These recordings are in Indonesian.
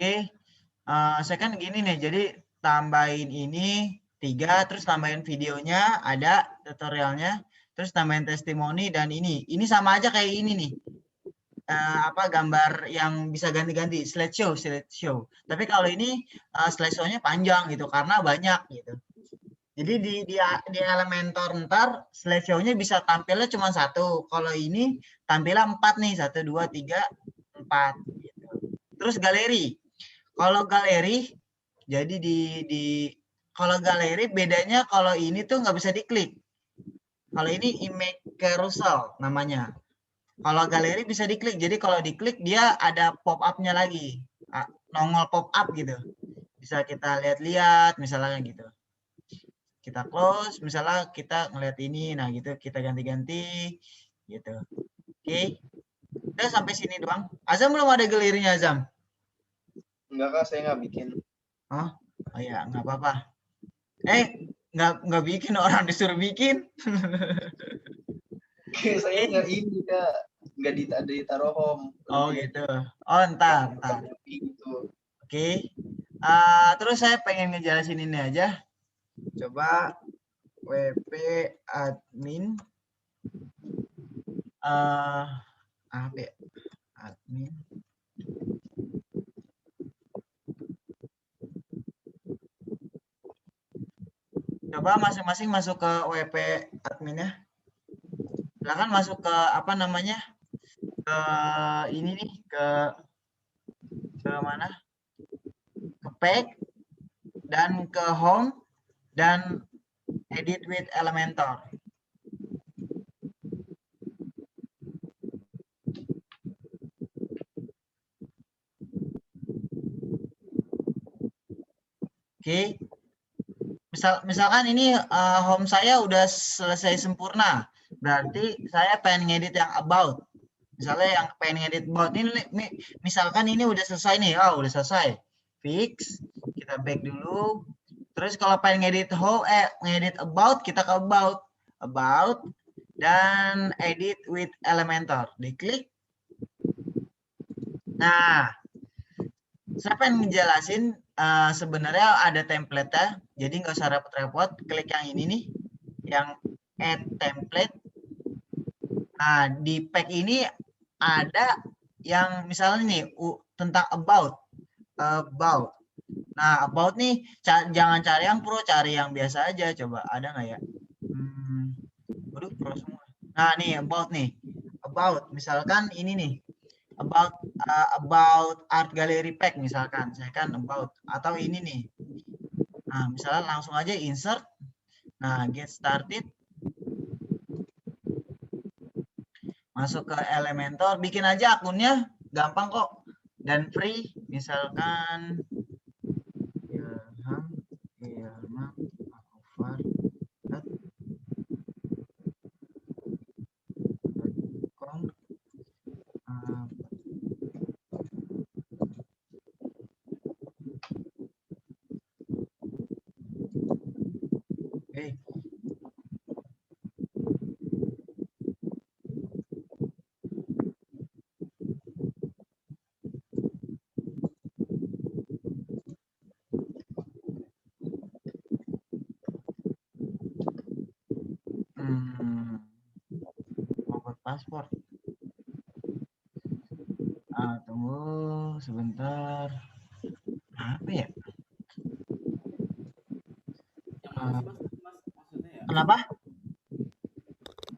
Oke, saya kan gini nih, jadi tambahin ini 3, terus tambahin videonya, ada tutorialnya, terus tambahin testimoni dan ini sama aja kayak ini nih. Gambar yang bisa ganti-ganti slideshow. Tapi kalau ini slideshow-nya panjang gitu karena banyak gitu. Jadi di Elementor ntar slideshow-nya bisa tampilnya cuma 1. Kalau ini tampilnya 4 nih, 1, 2, 3, 4 gitu. Terus galeri. Kalau galeri jadi kalau galeri bedanya kalau ini tuh nggak bisa diklik. Kalau ini image carousel namanya. Kalau galeri bisa diklik. Jadi kalau diklik dia ada pop up-nya lagi. Nongol pop up gitu. Bisa kita lihat-lihat misalnya gitu. Kita close, misalnya kita ngeliat ini, nah gitu kita ganti-ganti gitu. Oke. Udah sampai sini doang. Azam belum ada galerinya Azam? Enggak Kak, saya nggak bikin. Oh, oh ya nggak apa-apa. Nggak bikin, orang disuruh bikin. Saya nggak ini Kak, nggak ditaruh home. Oh Lebih gitu. Oh ntar. gitu. Oke. Terus saya pengen ngejelasin ini aja. Coba wp admin apa ya? Admin. Coba masing-masing masuk ke WP adminnya. Silakan masuk ke apa namanya? Ke ini nih, ke mana? Ke pack dan ke home dan edit with Elementor. Oke. Misalkan ini home saya udah selesai sempurna. Berarti saya pengen ngedit yang about. Misalnya yang pengen ngedit about ini misalkan ini udah selesai nih. Oh, udah selesai. Fix. Kita back dulu. Terus kalau pengen ngedit about, kita ke about. About dan edit with Elementor. Diklik. Nah, saya pengen ngejelasin sebenarnya ada template-nya, jadi nggak usah repot-repot. Klik yang ini nih, yang add template. Nah, di pack ini ada yang misalnya nih tentang about. Nah, about nih jangan cari yang pro, cari yang biasa aja. Coba ada nggak ya? Waduh, pro semua. Nah, nih about nih. About, misalkan ini nih. About art gallery pack misalkan, saya kan about, atau ini nih. Nah, misalnya langsung aja insert. Nah, get started. Masuk ke Elementor, bikin aja akunnya, gampang kok. Dan free, misalkan Ilham Akufar.com. Oke. Mau paspor. Tunggu sebentar. Apa ya? Yang mana sih mas maksudnya ya? Kenapa?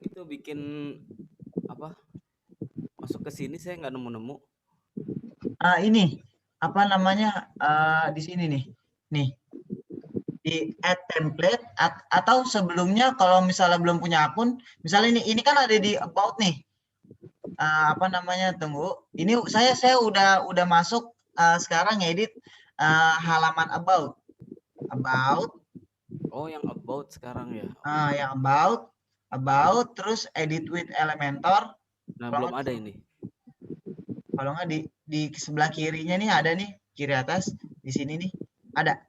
Itu bikin apa? Masuk ke sini saya nggak nemu-nemu. Ini apa namanya? Di sini nih. Nih. Di add template atau sebelumnya kalau misalnya belum punya akun, misalnya ini kan ada di about nih. Apa namanya? Tunggu. Ini saya udah masuk sekarang ngedit halaman about. About. Oh, yang about sekarang ya. Yang about terus edit with Elementor. Nah, belum ada ini. Kalau nggak di sebelah kirinya nih ada nih, kiri atas di sini nih ada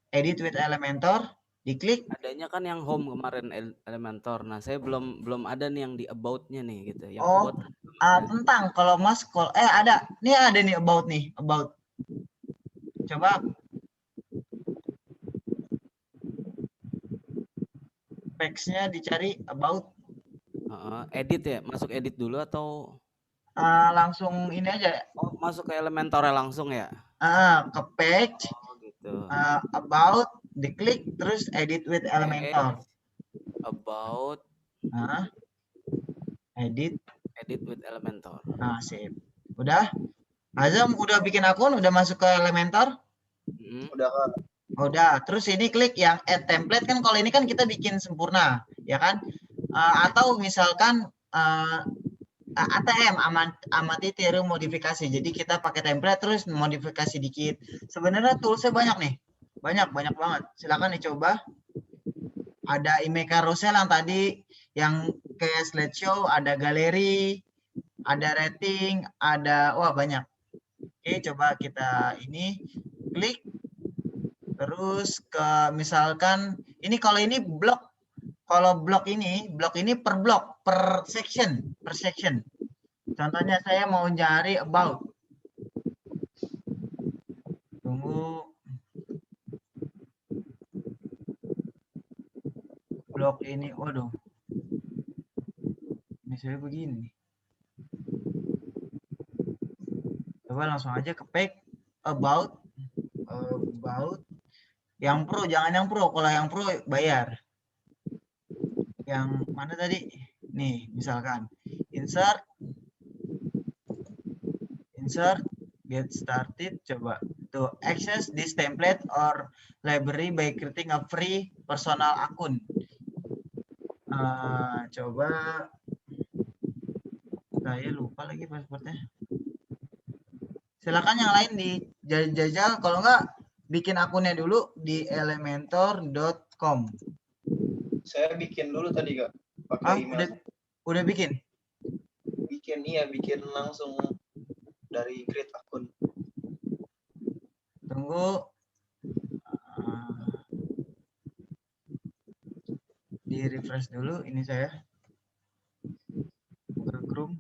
edit with Elementor, diklik. Adanya kan yang home kemarin Elementor. Nah, saya belum ada nih yang di about-nya nih gitu. Yang Oh, about tentang kalau Mas ada. Nih ada nih about nih, about. Coba teksnya dicari about. Edit ya, masuk edit dulu atau Langsung ini aja. masuk ke Elementornya langsung ya? Ke page, Oh gitu. about, diklik, terus edit with Elementor. About, Edit. edit with Elementor. Sip. Udah? Azam udah bikin akun, udah masuk ke Elementor? Udah Kak. Udah. Terus ini klik yang add template, kan kalau ini kan kita bikin sempurna, ya kan? Atau misalkan ATM, amati tiru modifikasi. Jadi kita pakai template terus modifikasi dikit. Sebenarnya toolsnya banyak nih. Banyak banget. Silakan dicoba. Ada image carousel yang tadi yang kayak slideshow, ada galeri, ada rating, ada banyak. Oke, coba kita ini klik terus ke misalkan ini, kalau ini blok. Kalau blok ini per blok, per section. Contohnya saya mau cari about. Tunggu. Blok ini, waduh. Ini saya begini. Coba langsung aja ke page about. Yang pro, jangan yang pro. Kalau yang pro bayar. Yang mana tadi? Nih, misalkan insert, get started. Coba to access this template or library by creating a free personal akun. Coba saya lupa lagi passwordnya. Silakan yang lain dijajal, kalau enggak bikin akunnya dulu di elementor.com. Saya bikin dulu tadi Kak. Pakai email. Udah bikin? Bikin langsung dari create akun. Tunggu. Di refresh dulu ini saya. Google Chrome.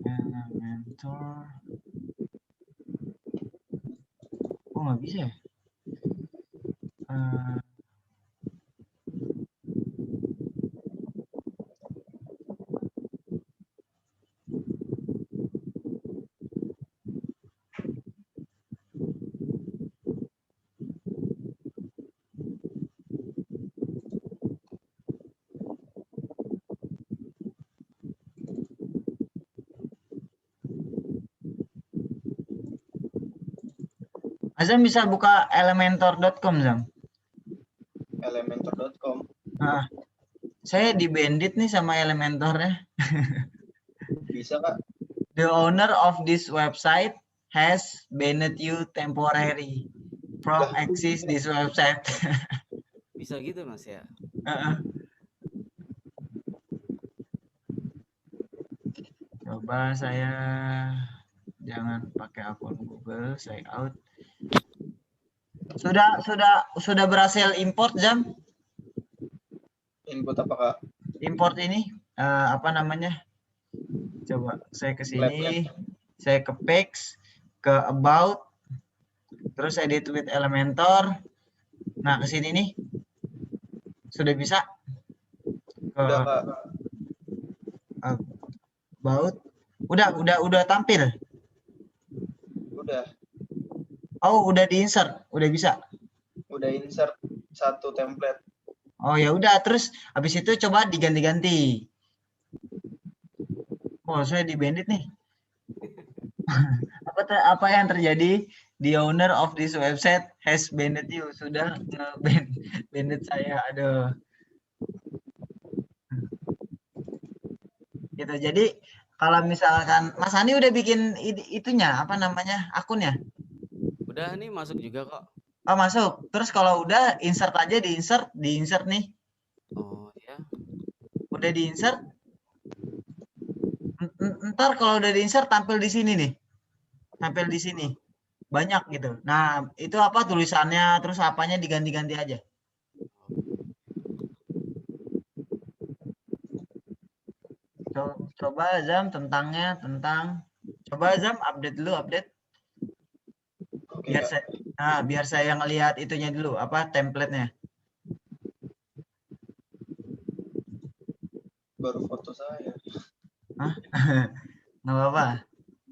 Elementor. Nggak bisa ya? Azam bisa buka elementor.com, Zam. Elementor.com. Saya di bandit nih sama Elementornya. Bisa Kak. The owner of this website has banned you temporarily from access this website. Bisa gitu Mas ya? Coba saya jangan pakai akun Google, saya out. Sudah berhasil import, Zam? Input apa Kak? Import ini apa namanya? Coba saya ke sini, saya ke page, ke about, terus edit with Elementor. Nah, ke sini nih. Sudah bisa? Udah Kak. About. Udah tampil. Udah. Oh, udah di-insert, udah bisa. Udah insert satu template. Oh ya udah, terus habis itu coba diganti-ganti. Oh, saya di bandit nih. Apa yang terjadi? The owner of this website has banned you. Sudah nge-ban saya. Aduh. Gitu. Jadi kalau misalkan Mas Hani udah bikin itunya, apa namanya, akunnya? Udah nih, masuk juga kok. Oh, masuk. Terus kalau udah insert aja, di-insert nih. Oh ya. Udah di-insert. Ntar kalau udah di-insert tampil di sini nih. Tampil di sini. Banyak gitu. Nah, itu apa tulisannya, terus apanya diganti-ganti aja. Coba Zam tentang coba Zam update dulu Oke, biar Kak. saya biar saya ngelihat itunya dulu apa template-nya. Baru foto saya. Hah? Nggak apa-apa.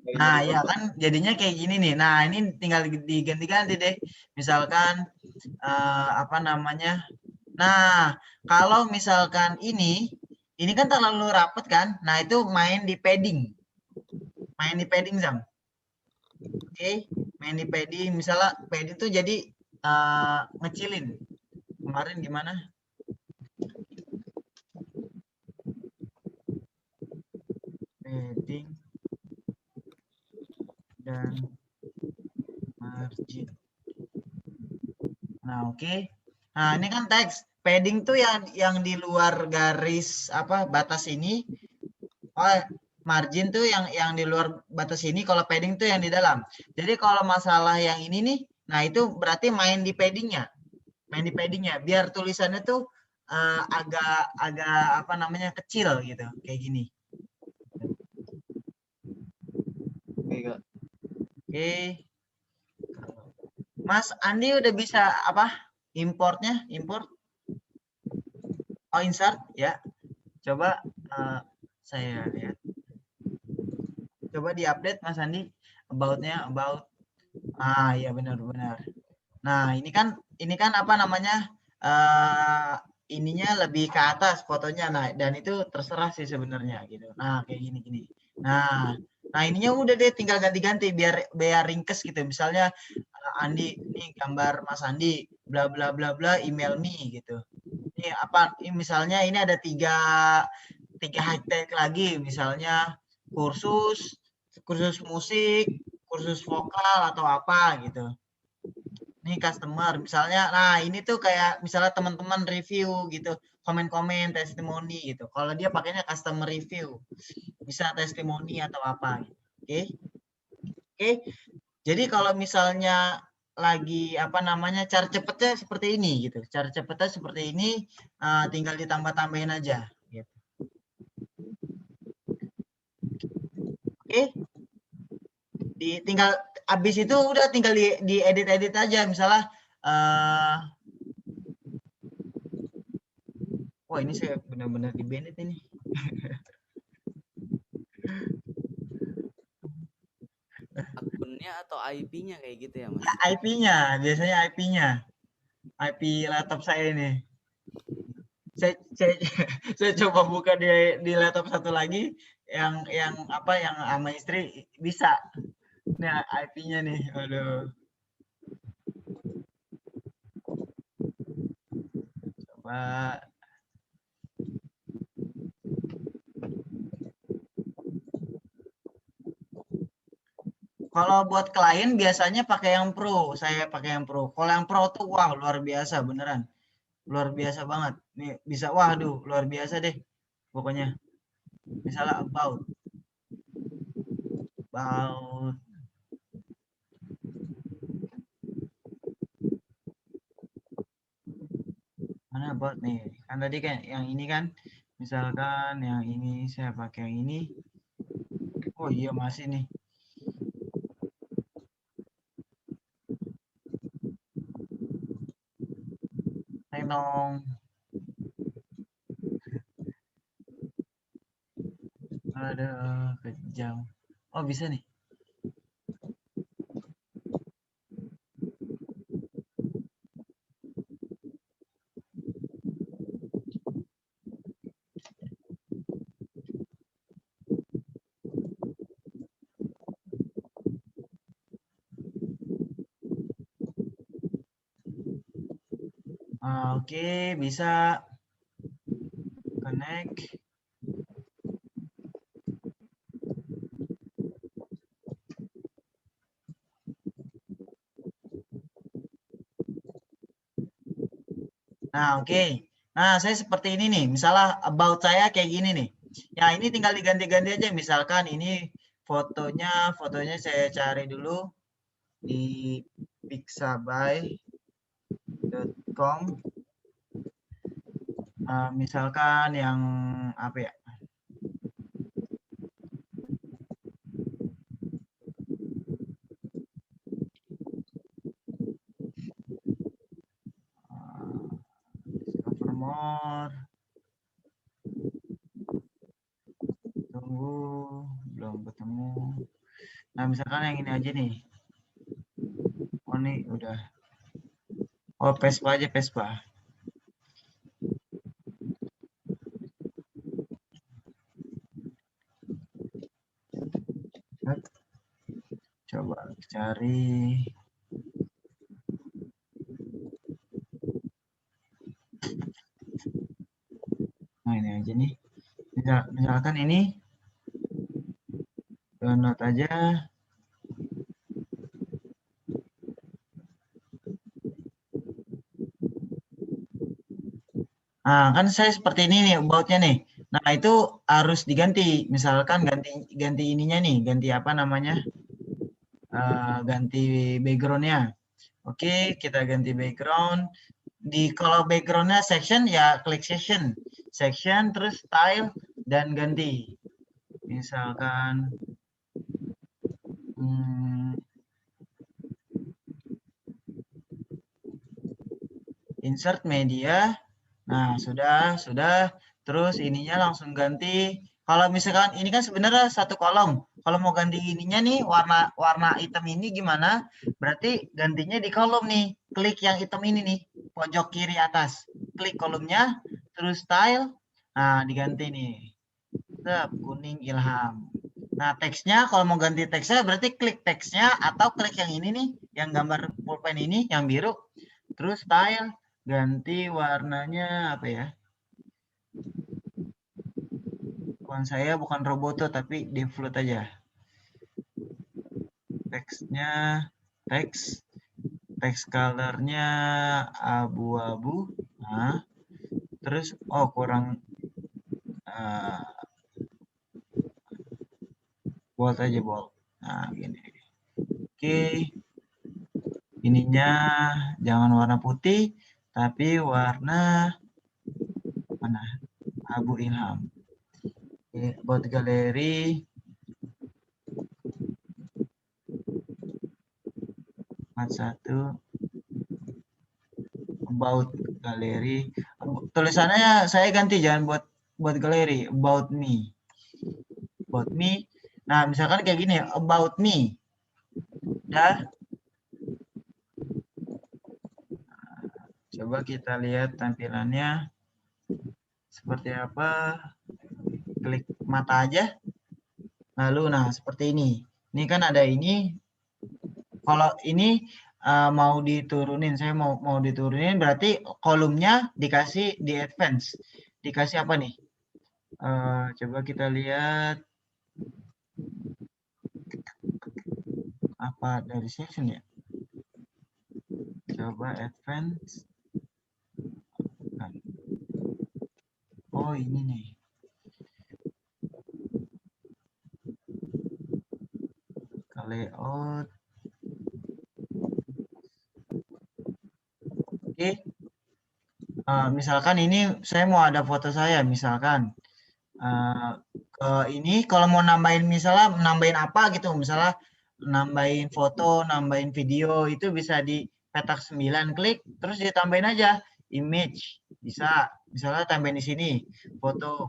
Lagi Nah, nyari ya foto. kan jadinya kayak gini nih. Nah, ini tinggal diganti-ganti deh. Misalkan apa namanya? Nah, kalau misalkan ini kan terlalu rapet kan? Nah, itu main di padding. Main di padding, Zam. Oke, main di padding. Misalnya padding tuh jadi ngecilin. Kemarin gimana? Padding dan margin. Nah, oke. Nah, ini kan teks. Padding tuh yang di luar garis apa batas ini. Oh, margin tuh yang di luar batas ini. Kalau padding tuh yang di dalam. Jadi kalau masalah yang ini nih, nah itu berarti main di paddingnya, biar tulisannya tuh agak agak apa namanya kecil gitu, kayak gini. Oke, Kak. Oke, Mas Andi udah bisa apa importnya, import? Oh, insert ya. Coba saya lihat. Coba diupdate Mas Andi about-nya about. Iya benar-benar. Nah, ini kan apa namanya? eh ininya lebih ke atas fotonya. Nah, dan itu terserah sih sebenarnya gitu. Nah, kayak gini-gini. Nah, nah ininya udah deh tinggal ganti-ganti biar biar ringkes gitu. Misalnya Andi nih gambar Mas Andi bla bla bla bla email me gitu. Ini apa? Ini misalnya ini ada tiga hashtag lagi misalnya kursus kursus musik, kursus vokal atau apa gitu. Nih customer misalnya, nah ini tuh kayak misalnya teman-teman review gitu, komen-komen, testimoni gitu. Kalau dia pakainya customer review, bisa testimoni atau apa. Gitu. Oke, oke. Jadi kalau misalnya lagi apa namanya cara cepetnya seperti ini gitu, cara cepetnya seperti ini, tinggal ditambah-tambahin aja. Gitu. Oke, tinggal abis itu udah tinggal di edit-edit aja, misalnya. Uh, Wah ini saya benar-benar di banned ini. Akunnya atau IP-nya kayak gitu ya, Mas? IP-nya, biasanya IP-nya. IP laptop saya ini. Saya saya coba buka di laptop satu lagi yang apa yang sama istri bisa. Nah, IP-nya nih. Aduh. Coba kalau buat klien biasanya pakai yang Pro, saya pakai yang Pro. Kalau yang Pro tuh wah luar biasa beneran. Luar biasa banget. Nih bisa waduh, luar biasa deh. Pokoknya misalnya about mana about nih. Kan tadi kan yang ini kan misalkan yang ini saya pakai yang ini. Oh iya masih nih. Tenong. Ada kejam. Oh bisa nih. Oke, bisa connect. Nah, oke. Nah, saya seperti ini nih. Misalnya about saya kayak gini nih. Ya, ini tinggal diganti-ganti aja. Misalkan ini fotonya saya cari dulu di pixabay.com. Misalkan yang apa ya? more. Tunggu, belum ketemu. Nah, misalkan yang ini aja nih. Oh, nih udah. Oh, Vespa aja, Vespa. Coba cari. Nah, ini aja nih. Misalkan ini download aja. Nah, kan saya seperti ini nih about-nya nih. Nah, itu harus diganti. Misalkan ganti ininya nih, ganti apa namanya? Ganti background-nya. Oke, kita ganti background. Kalau background-nya section ya klik section terus style dan ganti. Misalkan insert media. Nah, sudah. Terus ininya langsung ganti. Kalau misalkan ini kan sebenarnya satu kolom. Kalau mau ganti ininya nih warna hitam ini gimana? Berarti gantinya di kolom nih. Klik yang hitam ini nih, pojok kiri atas. Klik kolomnya, terus style. Nah, diganti nih. Kuning Ilham. Nah, teksnya kalau mau ganti teksnya berarti klik teksnya atau klik yang ini nih, yang gambar pulpen ini, yang biru. Terus style, ganti warnanya apa ya? Font saya bukan Roboto tapi default aja. Teksnya teks colornya abu-abu. Nah, terus kurang bold aja bold. Nah, gini. Oke. Ininya jangan warna putih tapi warna mana? Abu Ilham. Oke, buat galeri satu about galeri. Tulisannya saya ganti, jangan buat galeri, about me. Nah, misalkan kayak gini, about me. Udah. Coba kita lihat tampilannya seperti apa. Klik mata aja. Lalu, nah seperti ini. Ini kan ada ini. Kalau ini mau diturunin, saya mau diturunin, berarti kolomnya dikasih di advance. Dikasih apa nih? Coba kita lihat. Apa dari section ya? Coba advance. Oh, ini nih. Ke layout. Oke. Misalkan ini saya mau ada foto saya, misalkan. Ini kalau mau nambahin misalnya nambahin apa gitu, misalnya nambahin foto, nambahin video itu bisa di petak 9 klik terus ditambahin aja image, bisa misalnya tambahin di sini foto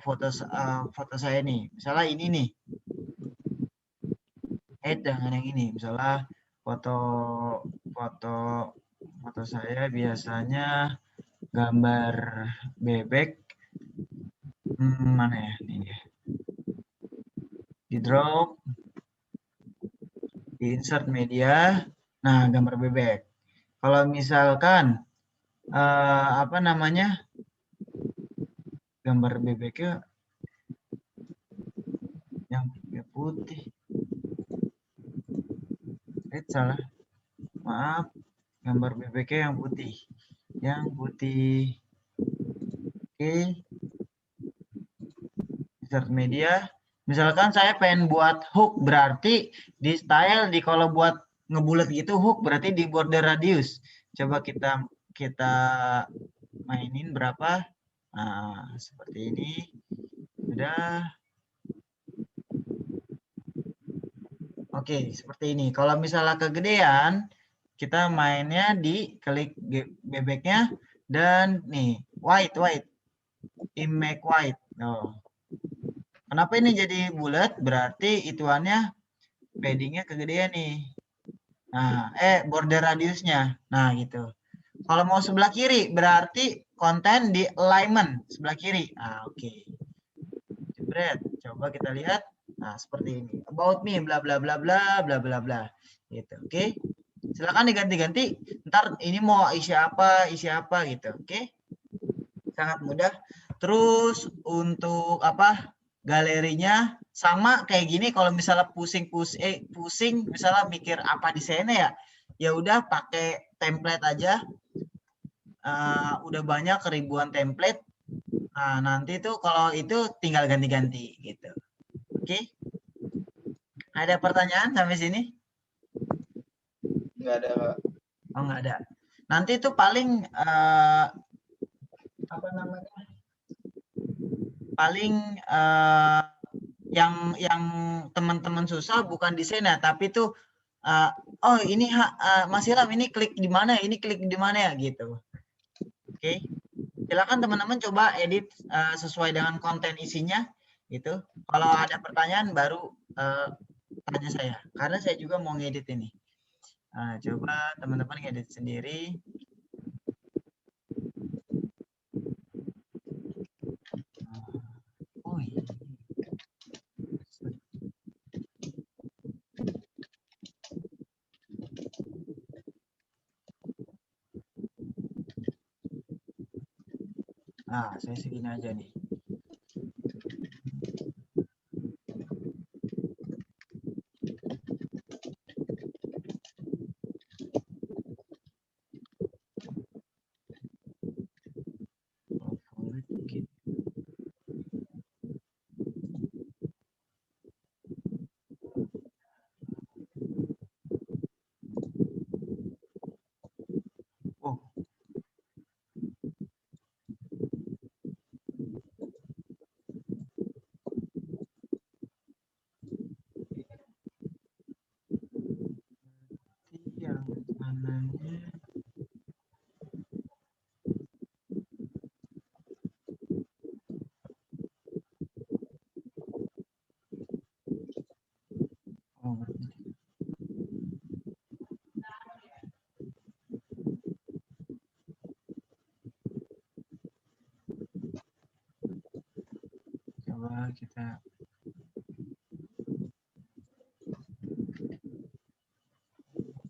saya nih, misalnya ini nih, dengan yang ini misalnya foto saya biasanya gambar bebek, mana ya ini, di drop, di insert media. Nah, gambar bebek. Kalau misalkan apa namanya, gambar bebeknya yang putih, salah, maaf, gambar bebeknya yang putih, Oke, insert media. Misalkan saya pengen buat hook, berarti di style, kalau buat ngebulet gitu hook berarti di border radius. Coba kita mainin berapa. Nah, seperti ini. Sudah. Oke, seperti ini. Kalau misalnya kegedean, kita mainnya di klik bebeknya, Dan nih, white. Image white. Oh. Kenapa ini jadi bulat? Berarti ituannya paddingnya kegedean nih. Nah, border radiusnya. Nah, gitu. Kalau mau sebelah kiri, berarti konten di alignment sebelah kiri. Nah, oke. Jebret. Coba kita lihat. Nah, seperti ini. About me, bla bla bla bla bla bla bla. Gitu. Oke. Silakan diganti-ganti. Ntar ini mau isi apa gitu. Oke. Sangat mudah. Terus untuk apa? Galerinya sama kayak gini. Kalau misalnya pusing misalnya mikir apa desainnya ya udah pakai template aja. Udah banyak ribuan template. Nah, nanti tuh kalau itu tinggal ganti-ganti gitu. Oke. Ada pertanyaan sampai sini? Nggak ada, Kak. Oh, nggak ada. Nanti tuh paling apa namanya? Paling yang teman-teman susah bukan desainnya, tapi tuh oh ini Mas Ilham ini klik di mana? Ini klik di mana ya gitu. Oke. Silakan teman-teman coba edit sesuai dengan konten isinya gitu. Kalau ada pertanyaan baru tanya saya, karena saya juga mau ngedit ini. Coba teman-teman ngedit sendiri. Oh iya. Saya segini aja nih. Oh. Yang mananya? Oh, coba kita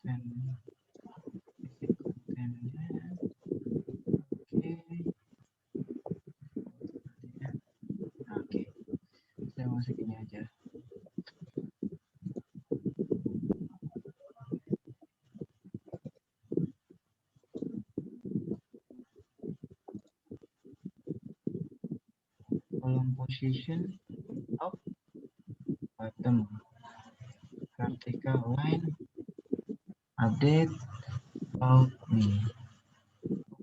kontennya. Oke. Saya mau segini aja. Column position top, bottom, vertical line, update, about me,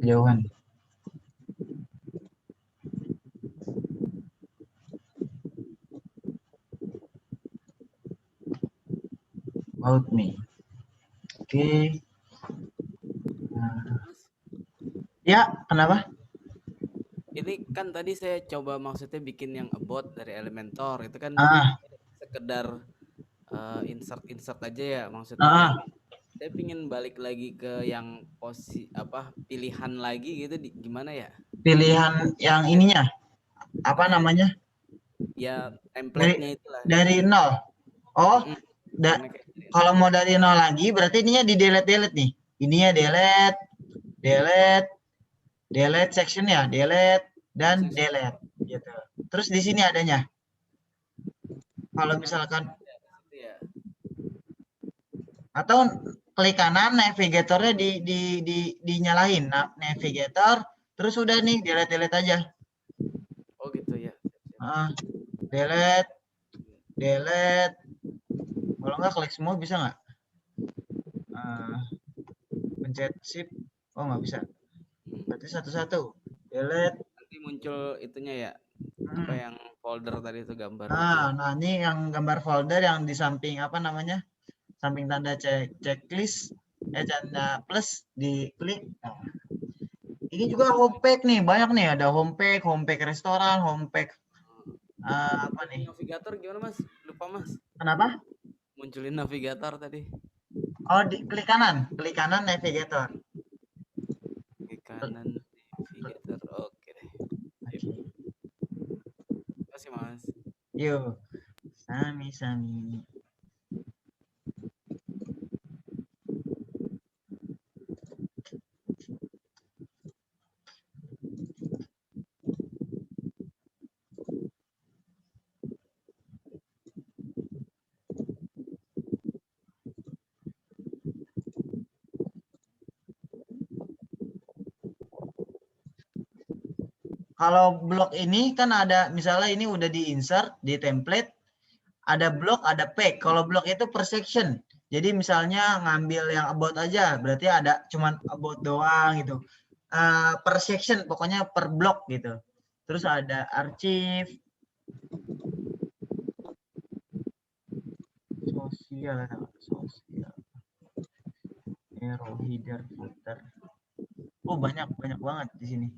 jauhan. About me. Oke. Ya, kenapa? Ini kan tadi saya coba maksudnya bikin yang about dari Elementor itu kan sekedar insert aja ya maksudnya. Saya pingin balik lagi ke yang pilihan lagi gitu gimana ya? Pilihan yang ininya apa namanya? Ya template-nya itulah. Dari nol. Oh, kalau mau dari nol lagi berarti ininya di delete nih. Ininya delete section ya, delete dan delete gitu. Terus di sini adanya. Kalau misalkan atau klik kanan navigatornya dinyalain. Nah, navigator terus udah nih delete aja. Oh gitu ya. Delete. Kalau nggak klik semua bisa nggak? Pencet shift. Oh nggak bisa. Berarti satu-satu. Delete. Nanti muncul itunya ya. Apa yang folder tadi itu gambar. Nah ini yang gambar folder yang di samping apa namanya? Samping tanda checklist, tanda plus diklik. Nah, Ini juga homepage nih, banyak nih, ada homepage restoran, homepage apa nih? Navigator gimana Mas? Lupa Mas. Kenapa? Munculin navigator tadi. Oh, klik kanan navigator. Klik kanan navigator. Oke deh. Terima kasih Mas. Yuk, sami. Kalau blok ini kan ada, misalnya ini udah di-insert di template, ada blok, ada page. Kalau blok itu per section. Jadi misalnya ngambil yang about aja, berarti ada cuman about doang gitu. Per section, pokoknya per blok gitu. Terus ada archive, sosial, arrow, header, footer. Oh, banyak banget di sini.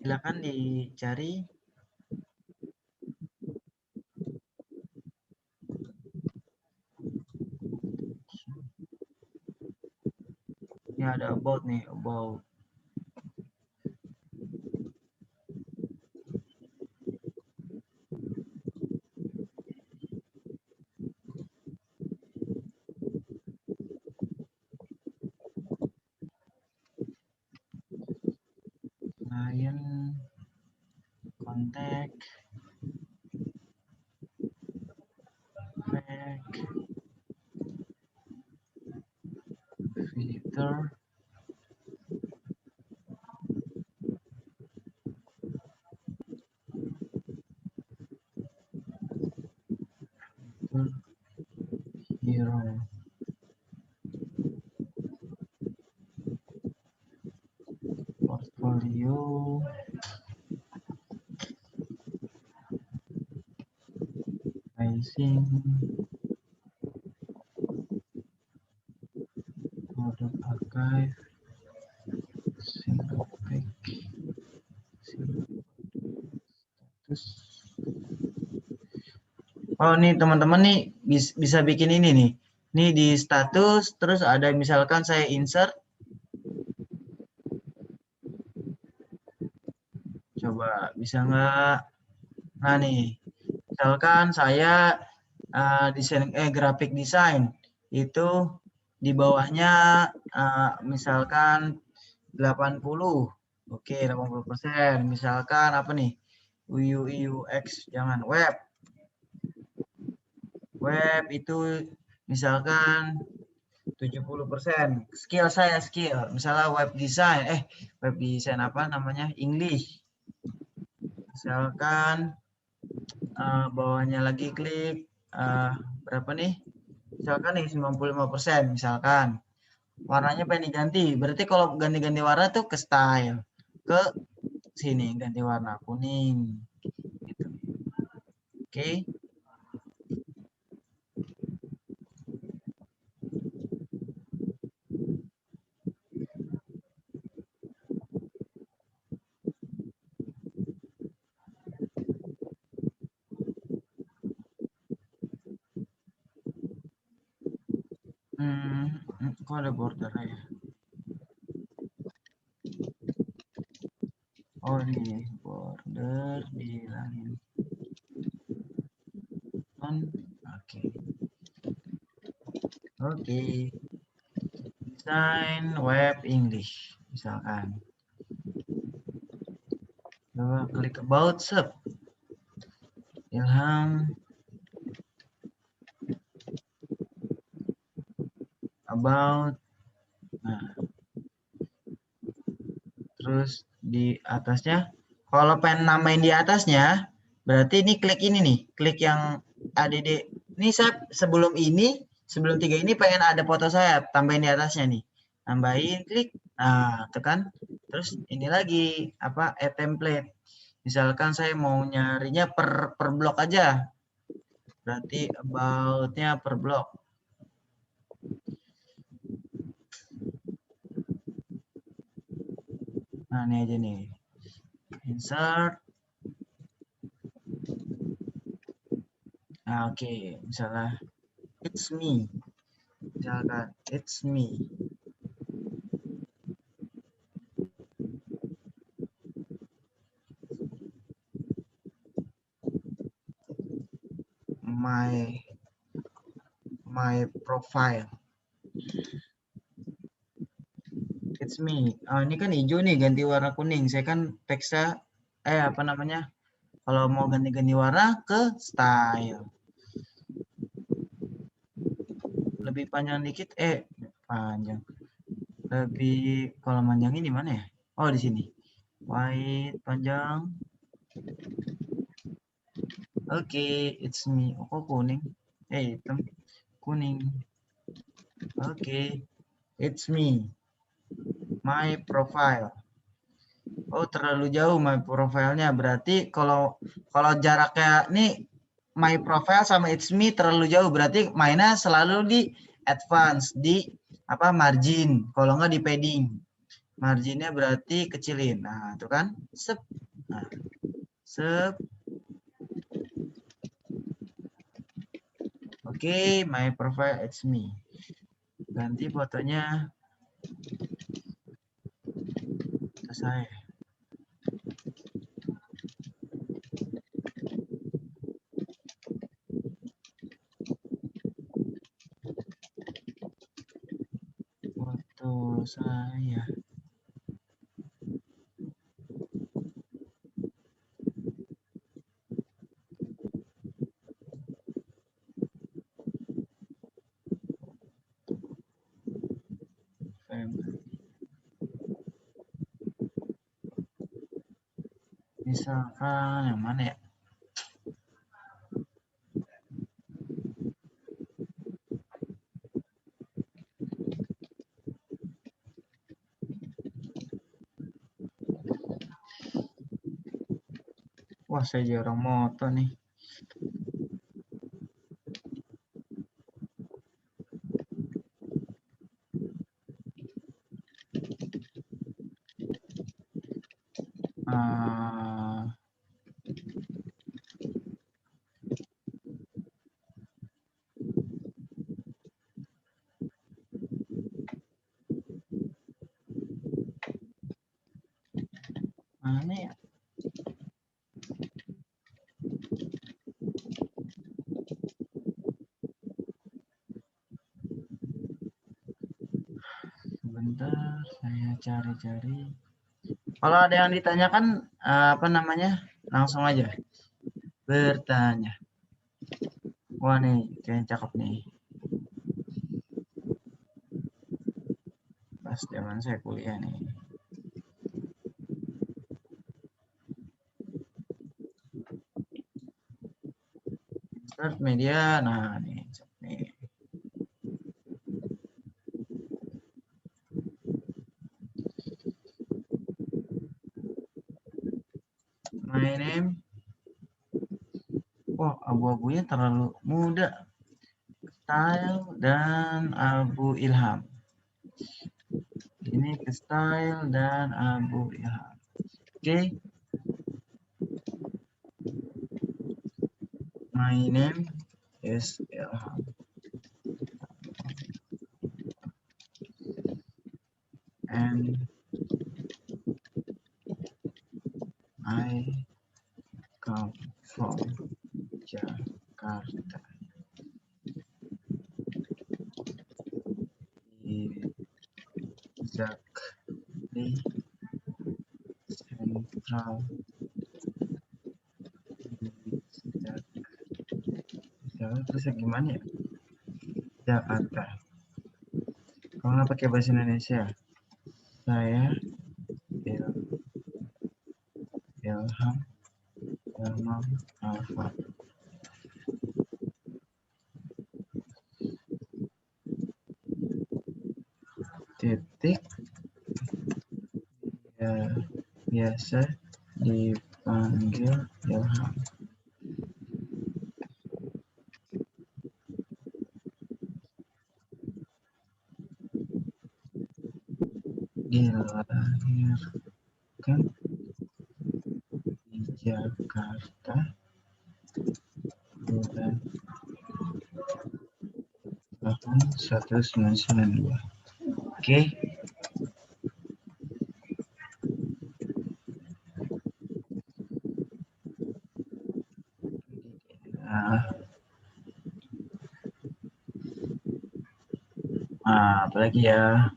Silakan dicari. Ini ada about nih, about. Client, kontak, visitor, hero, portfolio, pricing, product archive, single page, status. Oh, nih teman-teman nih bisa bikin ini nih. Nih di status, terus ada misalkan saya insert. Coba bisa nggak? Nah nih, misalkan saya graphic design itu di bawahnya misalkan 80. Oke, 80%. Misalkan apa nih? UI UX, jangan web. Web itu misalkan 70%. Skill saya misalnya web design apa namanya? English. Misalkan bawahnya lagi klik berapa nih? Misalkan nih 95% misalkan. Warnanya pengen diganti. Berarti kalau ganti-ganti warna tuh ke style. Ke sini ganti warna kuning. Gitu. Oke. Kok ada border ya? Oh ini border dihilangin. Oke. Design web English misalkan. Coba klik about sub. Ilham about. Nah. Terus di atasnya, kalau pengen namain di atasnya, berarti ini klik ini nih, klik yang ADD. Ini saya sebelum 3 ini pengen ada foto saya, tambahin di atasnya nih. Tambahin, klik. Nah, tekan. Terus ini lagi, apa, add template. Misalkan saya mau nyarinya per blok aja. Berarti about-nya per blok. Nah, ini aja nih. Insert. Nah, oke. Misalnya, it's me. Misalkan, it's me. My profile. It's me. Oh, ini kan hijau nih, ganti warna kuning. Saya kan teksnya, apa namanya? Kalau mau ganti-ganti warna ke style. Lebih panjang dikit, panjang. Lebih, kalau panjang ini mana ya? Oh, di sini. White, panjang. Oke, it's me. Oh, kok kuning? Hitam. Kuning. Oke, it's me. My profile. Oh, terlalu jauh my profile-nya. Berarti kalau jaraknya ini my profile sama it's me terlalu jauh. Berarti mainnya selalu di advance, di margin. Kalau nggak di padding. Marginnya berarti kecilin. Nah, itu kan. Sep. Nah, sep. Oke, my profile it's me. Ganti fotonya ke saya. Foto saya. Misalkan yang mana ya? Wah, saya jarang moto nih. Mana ya? Sebentar, saya cari-cari. Kalau ada yang ditanyakan, langsung aja bertanya. Wah nih, kayaknya cakep nih. Pas zaman saya kuliah nih. Start media, nah nih. My name. Wah, abu-abunya terlalu muda. Style dan Abu Ilham. Ini ke style dan Abu Ilham. Oke. My name is Ilham. And I come from Jakarta. Exactly Central. Terus gimana ya? Jakarta. Kalau nggak pakai bahasa Indonesia, saya Ilham Alfa. Titik ya, biasa dipanggil Ilham. dilahirkan di Jakarta bulan tahun 1992. Oke. Nah, apalagi ya?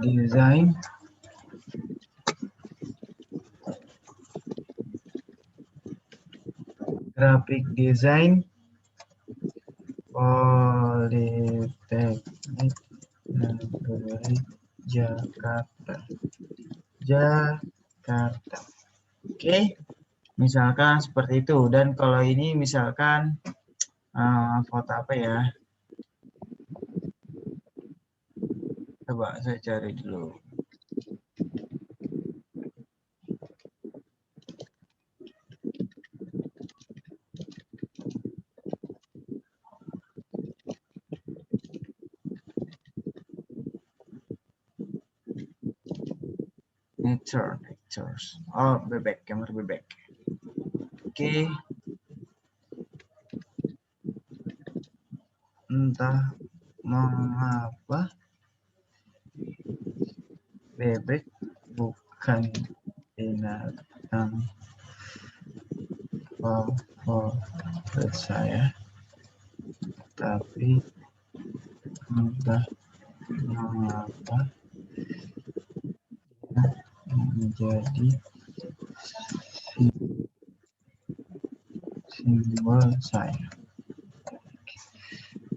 Design graphic design Politeknik Negeri Jakarta. Oke, misalkan seperti itu. Dan kalau ini misalkan foto apa ya? Coba saya cari dulu. Natures. Oh, bebek, gambar bebek. Oke. Entah mengapa bebek bukan binatang favorit saya, tapi entah mengapa menjadi simbol saya.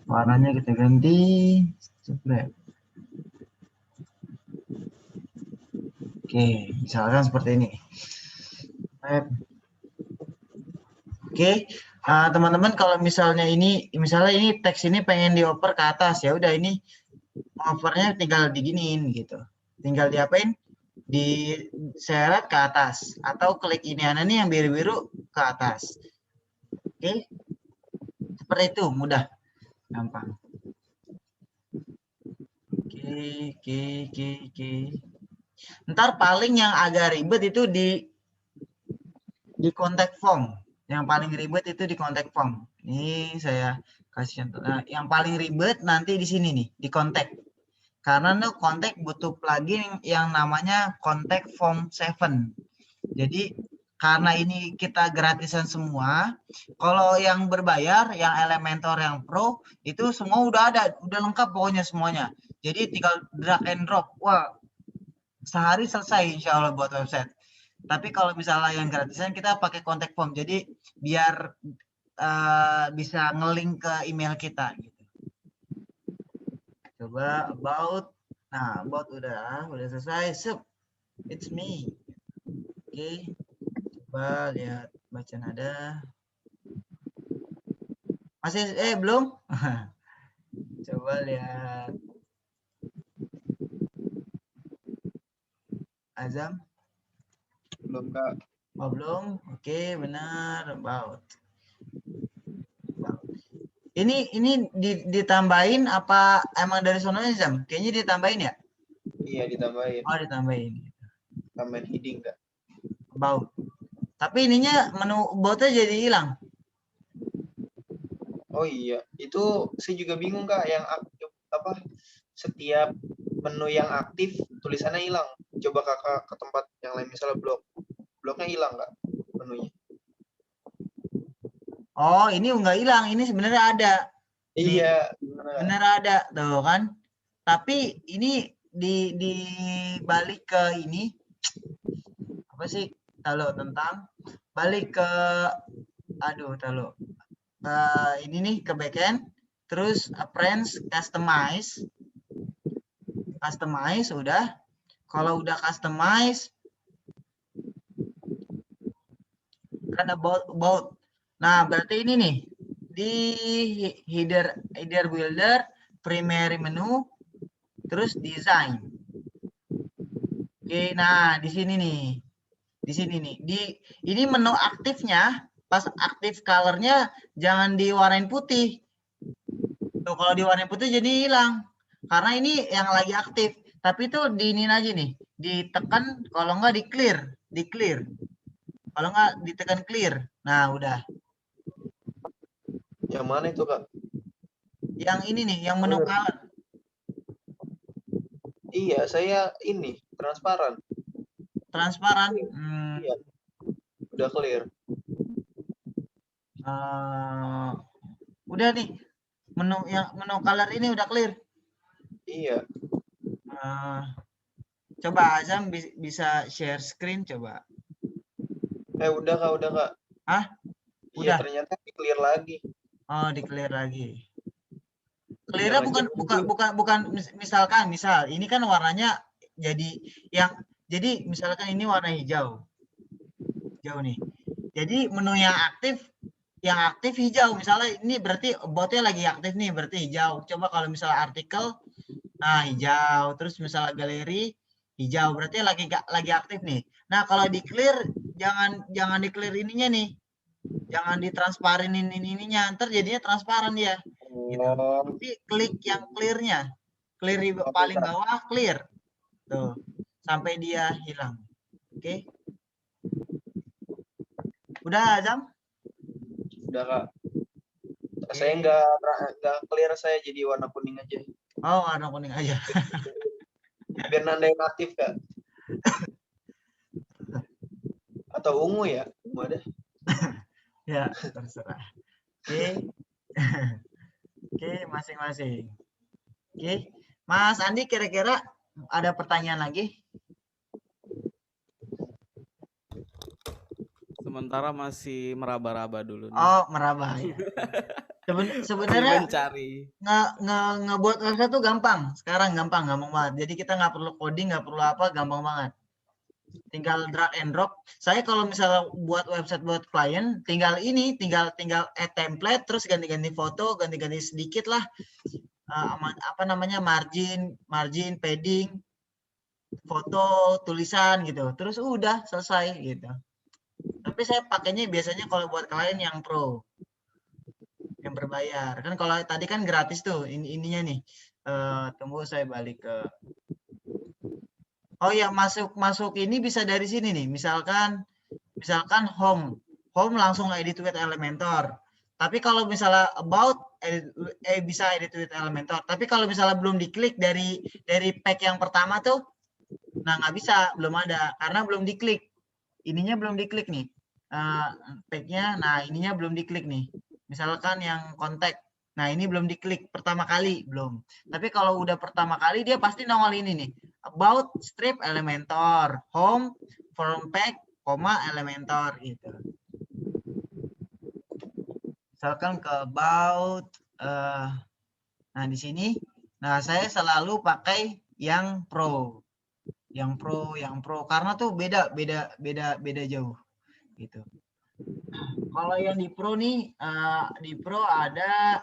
Warnanya kita ganti coklat. Oke, misalkan seperti ini. Oke, teman-teman, kalau misalnya ini teks ini pengen dioper ke atas, ya udah ini overnya tinggal diginiin gitu. Tinggal diapain? Diseret ke atas atau klik ini nih yang biru-biru ke atas. Oke. Seperti itu, mudah. Gampang. Oke. Ntar paling yang agak ribet itu di contact form. Yang paling ribet itu di contact form. Ini saya kasih contoh. Nah, yang paling ribet nanti di sini nih, di contact. Karena nih contact butuh plugin yang namanya contact form 7. Jadi karena ini kita gratisan semua, kalau yang berbayar, yang Elementor, yang Pro, itu semua udah ada, udah lengkap pokoknya semuanya. Jadi tinggal drag and drop. Wah, sehari selesai insya Allah buat website. Tapi kalau misalnya yang gratisan kita pakai contact form, jadi biar bisa nge-link ke email kita. Gitu. Coba about, nah about udah selesai. Sup, it's me. Oke, coba lihat baca nada. Masih belum? Coba lihat Azam. Belum, Kak. Oh, belum? Oke, benar. About. Ini ditambahin apa emang dari sononya, Zam? Kayaknya ditambahin ya? Iya, ditambahin. Oh, ditambahin. Tambahin heading, Kak. About. Tapi ininya menu about-nya jadi hilang. Oh iya, itu saya juga bingung, Kak, yang aktif apa? Setiap menu yang aktif tulisannya hilang. Coba Kakak ke tempat yang lain, misalnya bloknya hilang, Kak, menunya. Oh, ini nggak hilang, ini sebenarnya ada. Iya, bener ada tuh kan. Tapi ini dibalik ke ini, apa sih? Tahu tentang balik ke tahu. Ini nih ke backend, terus appearance, customize udah. Kalau udah customize, kan about. Nah, berarti ini nih di header builder, primary menu, terus design. Oke, nah di sini nih. Ini menu aktifnya, pas aktif colornya jangan diwarnain putih. Tuh, kalau diwarnain putih jadi hilang. Karena ini yang lagi aktif. Tapi itu diinin aja nih. Ditekan, kalau enggak di clear. Kalau enggak ditekan clear. Nah, udah. Yang mana itu, Kak? Yang ini nih, yang menu color. Iya, saya ini transparan. Transparan. Iya. Udah clear. Udah nih. Menu color ini udah clear. Iya. Coba Azam bisa share screen coba. Udah Kak. Hah? Iya, Udah. ternyata di clear lagi. Oh, di clear lagi. Clear-nya bukan misal ini kan warnanya jadi misalkan ini warna hijau. Hijau nih. Jadi menu yang aktif hijau. Misalnya ini berarti about-nya lagi aktif nih, berarti hijau. Coba kalau misalnya artikel, nah hijau. Terus misalnya galeri hijau, berarti lagi aktif nih. Nah, kalau di clear jangan di clear ininya nih. Jangan ditransparenin ininya, ntar jadinya transparan ya. Gitu. Tapi klik yang clear-nya. Clear di paling bawah, clear. Tuh. Sampai dia hilang. Oke. Udah, Azam? Udah, Kak. Saya nggak clear, saya jadi warna kuning aja. Oh, warna kuning aja. Biar nandain aktif, Kak. Atau ungu ya? Ungu ada. Ya, terserah. Oke. Oke, masing-masing. Oke. Mas Andi, kira-kira ada pertanyaan lagi? Sementara masih meraba-raba dulu nih. Oh, meraba ya. Sebenarnya mencari ngebuat website tuh gampang. Sekarang gampang banget. Jadi kita nggak perlu coding, nggak perlu apa, gampang banget. Tinggal drag and drop. Saya kalau misalnya buat website buat klien, tinggal add template, terus ganti-ganti foto, ganti-ganti sedikit lah. Margin, padding, foto, tulisan gitu. Terus udah selesai gitu. Tapi saya pakainya biasanya kalau buat klien yang pro, yang berbayar. Kan kalau tadi kan gratis tuh ininya nih. Tunggu saya balik ke. Oh ya, masuk ini bisa dari sini nih. Misalkan home langsung edit with Elementor. Tapi kalau misalnya about bisa edit with Elementor. Tapi kalau misalnya belum diklik dari pack yang pertama tuh, nah nggak bisa, belum ada karena belum diklik. Ininya belum diklik nih. Packnya, nah ininya belum diklik nih. Misalkan yang kontak. Nah, ini belum diklik pertama kali, belum. Tapi kalau udah pertama kali, dia pasti nongol ini nih. About, strip, Elementor. Home, form pack, Elementor gitu. Misalkan ke about, nah di sini, nah saya selalu pakai yang pro. Yang pro, karena tuh beda jauh gitu. Kalau yang di pro nih, di pro ada,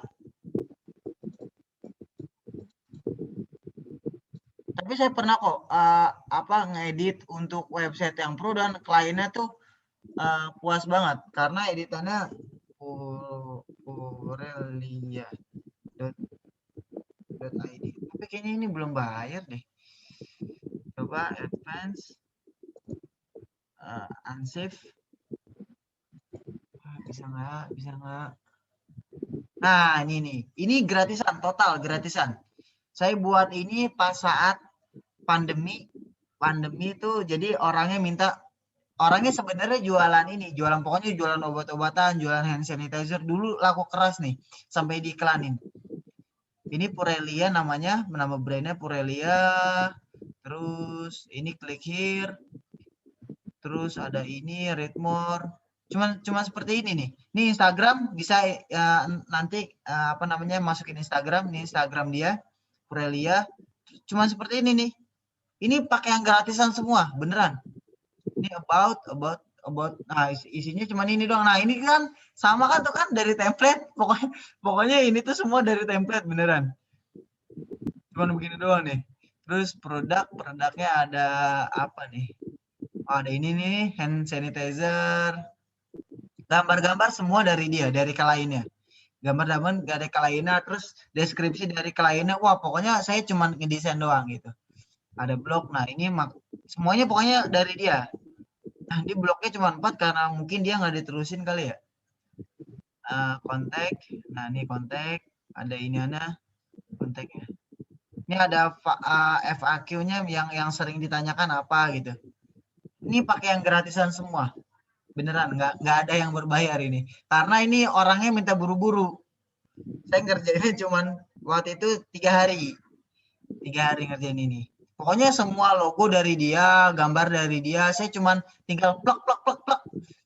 tapi saya pernah kok ngedit untuk website yang pro dan kliennya tuh puas banget karena editannya Aurelia.id. Tapi kayaknya ini belum bayar deh. Coba advance, unsave. Bisa nggak? Nah, ini gratisan, total gratisan. Saya buat ini pas saat pandemi itu, jadi orangnya sebenarnya pokoknya jualan obat-obatan, jualan hand sanitizer, dulu laku keras nih, sampai diiklanin. Ini Purelia namanya, nama brandnya Purelia. Terus ini klik here, Terus ada ini read more. Cuma seperti ini nih. Ini Instagram bisa nanti apa namanya masukin Instagram, ini Instagram dia, Purelia. Cuma seperti ini nih. Ini pakai yang gratisan semua, beneran. Ini about. Nah, isinya cuma ini doang. Nah, ini kan sama kan tuh kan dari template. Pokoknya ini tuh semua dari template beneran. Cuma begini doang nih. Terus produknya ada apa nih? Oh, ada ini nih, hand sanitizer. Gambar-gambar semua dari dia, dari kliennya. Gambar-gambar dari kliennya, terus deskripsi dari kliennya. Wah, pokoknya saya cuma ngedesain doang gitu. Ada blog. Nah, ini semuanya pokoknya dari dia. Nah, di blognya cuma 4 karena mungkin dia nggak diterusin kali ya. Kontak. Nah, ini kontak. Ada ini ada kontaknya. Ini ada FAQ-nya yang sering ditanyakan apa gitu. Ini pakai yang gratisan semua. Beneran, nggak ada yang berbayar ini. Karena ini orangnya minta buru-buru. Saya ngerjainnya cuman waktu itu 3 hari. 3 hari ngerjain ini. Pokoknya semua logo dari dia, gambar dari dia, saya cuman tinggal plak.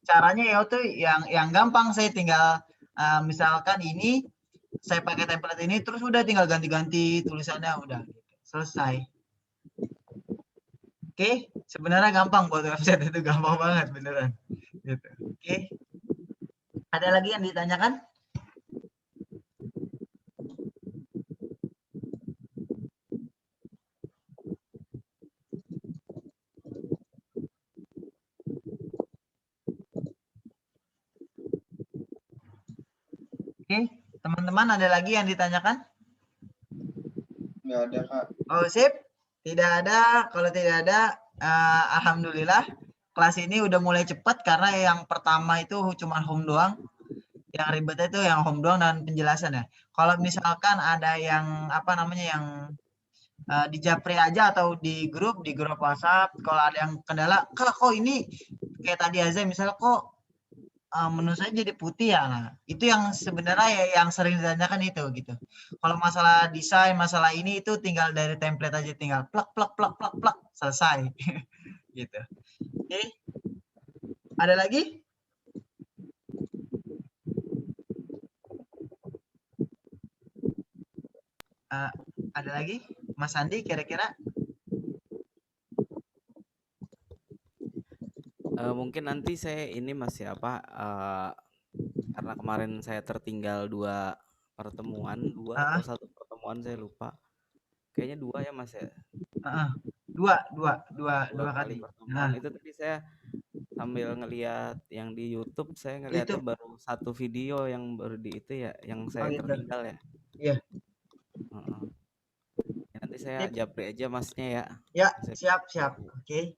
Caranya ya tuh yang gampang, saya tinggal misalkan ini saya pakai template ini, terus udah tinggal ganti-ganti tulisannya, udah selesai. Oke, sebenarnya gampang buat website itu, gampang banget beneran. Gitu. Oke. Ada lagi yang ditanyakan? Oke, teman-teman ada lagi yang ditanyakan? Nggak ada, Kak. Oh, sip. Tidak ada. Kalau tidak ada, alhamdulillah. Kelas ini udah mulai cepat karena yang pertama itu cuma home doang. Yang ribetnya itu yang home doang dan penjelasannya. Kalau misalkan ada yang apa namanya yang di Japri aja atau di grup WhatsApp, kalau ada yang kendala, Kak kok ini kayak tadi aja misalnya kok menurut saya jadi putih ya. Nah, itu yang sebenarnya yang sering ditanyakan itu gitu. Kalau masalah desain, masalah ini itu tinggal dari template aja, tinggal plak selesai. Gitu. Oke. Ada lagi? Ada lagi? Mas Andi kira-kira? Mungkin nanti saya ini masih apa karena kemarin saya tertinggal 2 pertemuan, 2 atau 1 pertemuan saya lupa. Kayaknya 2 ya Mas ya. Dua kali. Pertemuan itu tadi saya sambil ngelihat yang di YouTube, saya ngelihatnya baru 1 video yang baru di itu ya, yang saya tertinggal ya. Iya. Ya, nanti saya japri aja Masnya ya. Ya, siap. Oke.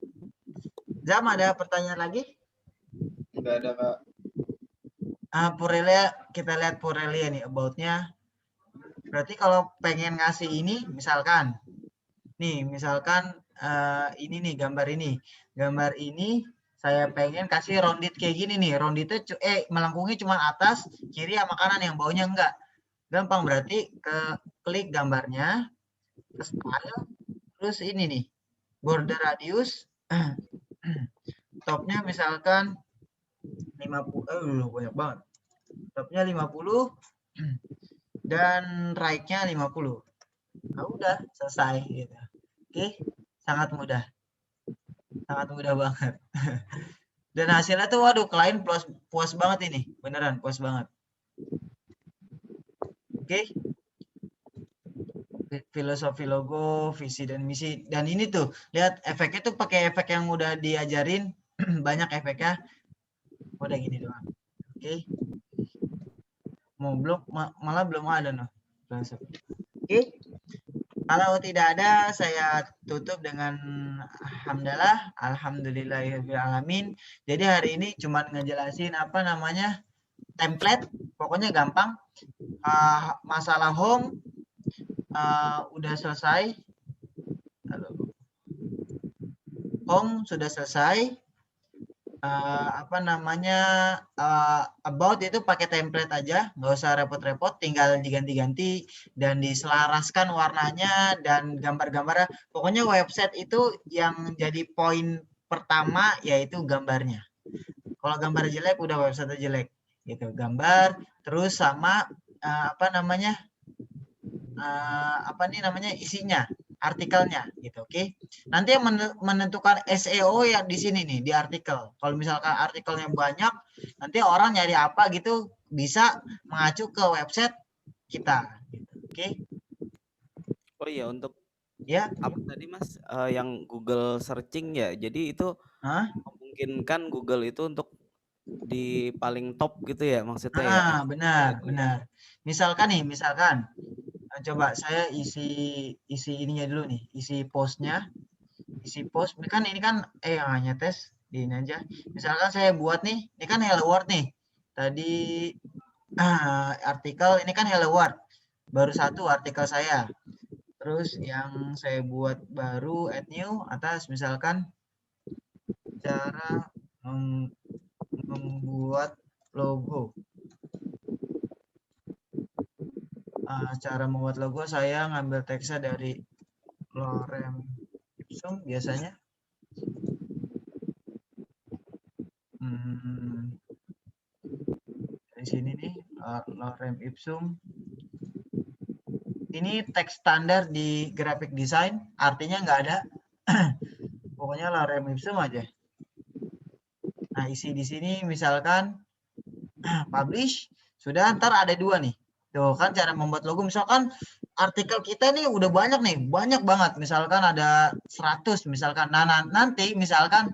Zam, ada pertanyaan lagi? Nggak ada, Kak. Purelia, kita lihat Purelia nih about-nya. Berarti kalau pengen ngasih ini, misalkan ini nih gambar ini saya pengen kasih rounded kayak gini nih, roundednya melengkungnya cuma atas, kiri sama kanan, yang bawahnya enggak. Gampang, berarti klik gambarnya, ke style, terus ini nih border radius, topnya misalkan 50, banyak banget. Topnya 50 dan right-nya 50. Nah, udah selesai gitu. Oke, sangat mudah banget. Dan hasilnya tuh waduh, klien puas banget ini, beneran puas banget. Oke. Filosofi logo, visi dan misi, dan ini tuh lihat efeknya tuh pakai efek yang udah diajarin. Banyak efeknya, udah gini doang. Oke. Mau blog malah belum ada noh. Oke. Kalau tidak ada, saya tutup dengan alhamdulillahirobbilalamin. Jadi hari ini cuma ngejelasin apa namanya template, pokoknya gampang. Masalah home udah selesai. Home sudah selesai. Apa namanya about itu pakai template aja, nggak usah repot-repot, tinggal diganti-ganti dan diselaraskan warnanya dan gambar-gambarnya. Pokoknya website itu yang jadi poin pertama yaitu gambarnya. Kalau gambar jelek udah website jelek gitu. Gambar terus sama apa namanya? Isinya, artikelnya gitu, oke. Nanti yang menentukan SEO yang di sini nih di artikel. Kalau misalkan artikelnya banyak, nanti orang nyari apa gitu bisa mengacu ke website kita gitu. Oke. Oh iya, untuk Ya. apa tadi Mas, yang Google searching ya. Jadi itu memungkinkan Google itu untuk di paling top gitu ya maksudnya ya? Benar. Misalkan coba saya isi ininya dulu nih, isi postnya, ini kan hanya tes di ini aja. Misalkan saya buat nih, ini kan Hello World nih. Tadi artikel ini kan Hello World, baru satu artikel saya. Terus yang saya buat baru add new atas misalkan cara membuat logo. Cara membuat logo saya ngambil teksnya dari Lorem Ipsum biasanya. Dari sini nih Lorem Ipsum. Ini teks standar di graphic design, artinya nggak ada. Pokoknya Lorem Ipsum aja. Nah, isi di sini misalkan publish, sudah ntar ada dua nih. Tuh kan cara membuat logo, misalkan artikel kita nih udah banyak nih, banyak banget. Misalkan ada 100 misalkan. Nah, nanti misalkan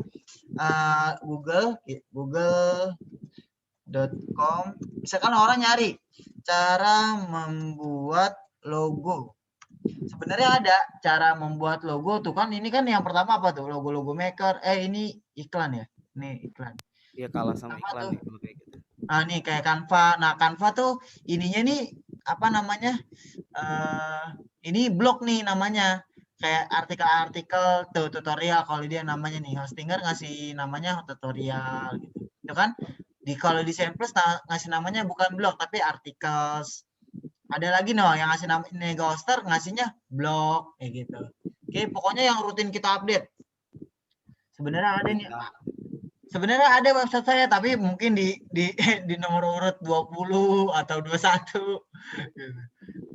google.com, misalkan orang nyari cara membuat logo. Sebenarnya ada cara membuat logo tuh kan, ini kan yang pertama apa tuh? Logo-logo maker. Ini iklan ya? Nih iklan. Iya, kalah sama Apa iklan tuh? nih kalau kayak gitu. Nih kayak Canva. Nah, Canva tuh ininya nih apa namanya? Ini blog nih namanya. Kayak artikel-artikel tuh tutorial, kalau dia namanya nih Hostinger ngasih namanya tutorial gitu. Itu kan kalau di Semplus ngasih namanya bukan blog tapi artikel. Ada lagi yang ngasih nama Negahoster ngasihnya blog kayak gitu. Oke, pokoknya yang rutin kita update. Sebenarnya ada nih. Sebenarnya ada website saya tapi mungkin di di nomor urut 20 atau 21.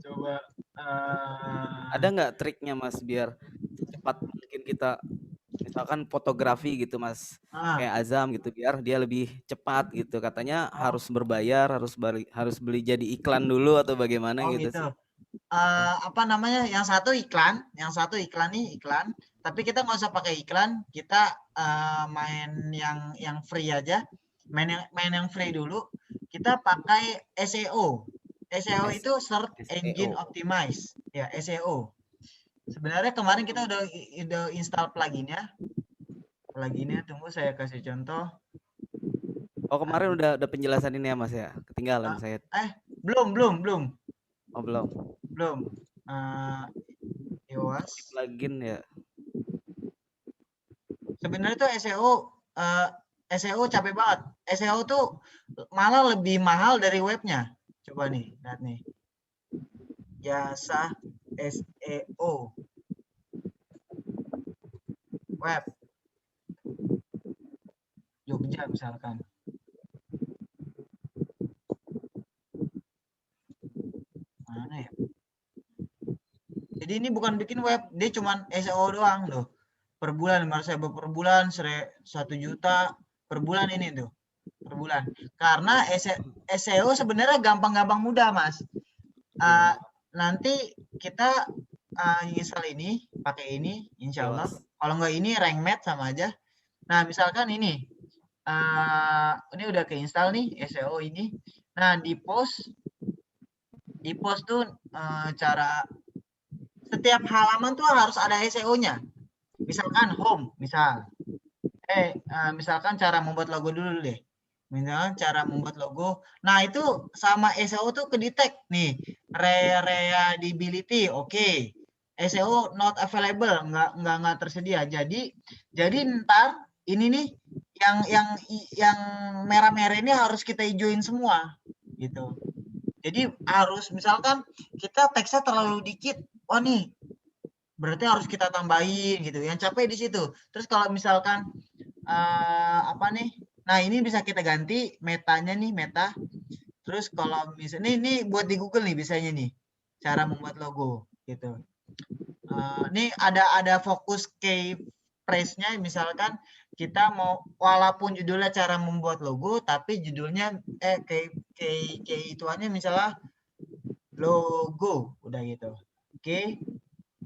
Coba Ada nggak triknya Mas biar cepat mungkin kita misalkan fotografi gitu Mas, kayak Azam gitu biar dia lebih cepat gitu. Katanya harus berbayar, harus beli jadi iklan dulu atau bagaimana gitu sih. Apa namanya? Yang satu iklan nih iklan. Tapi kita nggak usah pakai iklan, kita main yang free aja. Main yang free dulu. Kita pakai SEO. SEO itu Search Engine Optimize. Ya, SEO. Sebenarnya kemarin kita udah install pluginnya. Tunggu saya kasih contoh. Oh, kemarin udah penjelasan ini ya Mas ya. Ketinggalan saya. Belum. Oh, belum. Belum. Yoas. Plugin ya. Sebenarnya tuh SEO capek banget. SEO tuh malah lebih mahal dari webnya. Coba nih, lihat nih. Jasa SEO web Jogja misalkan. Mana ya? Jadi ini bukan bikin web, dia cuma SEO doang loh. Per bulan 500.000 per bulan, 1 juta per bulan ini tuh. Per bulan. Karena SEO sebenarnya gampang-gampang mudah, Mas. Nanti kita install ini, pakai ini, insya Allah. Kalau nggak ini rank match sama aja. Nah, misalkan ini udah keinstall nih SEO ini. Nah, di post tuh cara setiap halaman tuh harus ada SEO-nya. Misalkan home, misalkan cara membuat logo dulu deh. Misalkan cara membuat logo. Nah, itu sama SEO tuh kedetect nih. Readability, oke. SEO not available, nggak tersedia. Jadi ntar ini nih yang merah-merah ini harus kita hijauin semua gitu. Jadi harus misalkan kita teksnya terlalu dikit. Oh nih, berarti harus kita tambahin gitu. Yang capek di situ. Terus kalau misalkan apa nih? Nah, ini bisa kita ganti metanya nih, meta. Terus kalau misalnya ini buat di Google nih biasanya nih cara membuat logo gitu. Ini ada fokus key phrase-nya misalkan kita mau walaupun judulnya cara membuat logo tapi judulnya key ituannya misalnya logo udah gitu. Oke.